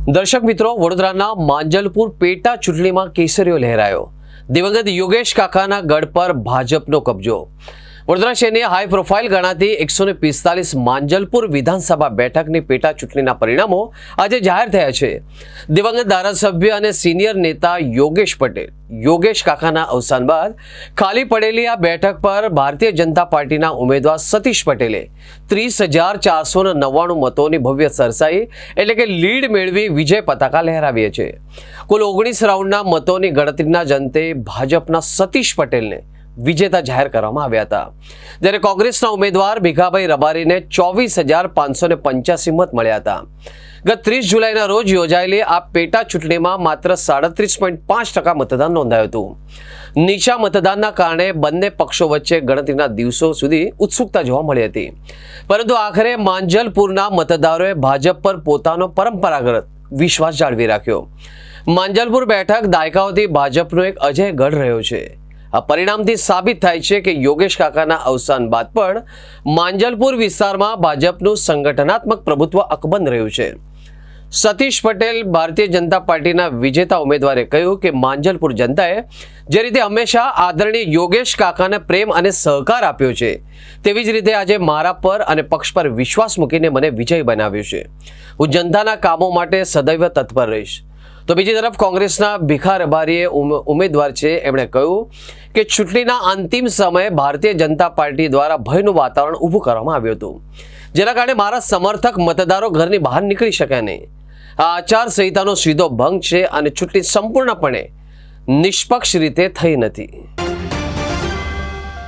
દર્શક મિત્રો, વડોદરાના માંજલપુર પેટા ચૂંટણીમાં કેસરીઓ લહેરાયો। દિવંગત યોગેશ કાકાના ગઢ પર ભાજપનો કબજો। વડોદરા શહેરની હાઈ પ્રોફાઇલ ગણાતી 145 માંજલપુર વિધાનસભા બેઠકની પેટા ચૂંટણીના પરિણામો આજે જાહેર થયા છે। દિવંગત ધારાસભ્ય અને સિનિયર નેતા યોગેશ કાકાના અવસાન બાદ ખાલી પડેલી આ બેઠક પર ભારતીય જનતા પાર્ટીના ઉમેદવાર સતીશ પટેલે 30,499 મતોની ભવ્ય સરસાઈ એટલે કે લીડ મેળવી વિજય પતાકા લહેરાવી છે। કુલ 19 રાઉન્ડના મતોની ગણતરીના જ અંતે ભાજપના સતીશ પટેલને વિજેતા જાહેર કરવામાં આવ્યા હતા, જ્યારે કોંગ્રેસના ઉમેદવાર ભીખાભાઈ રબારીને 24,585 મત મળ્યા હતા। ગત 30 જુલાઈના રોજ યોજાયેલી આ પેટા ચૂંટણીમાં માત્ર 37.5% મતદાન નોંધાયું હતું। નીચા મતદાનના કારણે બંને પક્ષો વચ્ચે ગણતરીના દિવસો સુધી ઉત્સુકતા જોવા મળી હતી, પરંતુ આખરે માંજલપુરના મતદારોએ ભાજપ પર પોતાનો પરંપરાગત વિશ્વાસ જાળવી રાખ્યો। માંજલપુર બેઠક દાયકાઓથી ભાજપનો એક અજેય ગઢ રહ્યો છે। આ પરિણામથી સાબિત થાય છે કે યોગેશ કાકાના અવસાન બાદ પણ માંજલપુર વિસ્તારમાં ભાજપનું સંગઠનાત્મક પ્રભુત્વ અકબંધ રહ્યું છે। સતીશ પટેલ ભારતીય જનતા પાર્ટીના વિજેતા ઉમેદવારે કહ્યું કે માંજલપુર જનતાએ જે રીતે હંમેશા આદરણીય યોગેશ કાકાને પ્રેમ અને સહકાર આપ્યો છે, તેવી જ રીતે આજે મારા પર અને પક્ષ પર વિશ્વાસ મૂકીને મને વિજય બનાવ્યો છે। હું જનતાના કામો માટે સદૈવ તત્પર રહીશ। તો બીજી તરફ કોંગ્રેસના ભીખા રબારીએ ઉમેદવાર છે, એમણે કહ્યું કે ચૂંટણીના અંતિમ સમયે ભારતીય જનતા પાર્ટી દ્વારા ભયનું વાતાવરણ ઊભું કરવામાં આવ્યું હતું, જેના કારણે મારા સમર્થક મતદારો ઘરની બહાર નીકળી શક્યા નહીં। આ આચારસંહિતાનો સીધો ભંગ છે અને ચૂંટણી સંપૂર્ણપણે નિષ્પક્ષ રીતે થઈ નથી।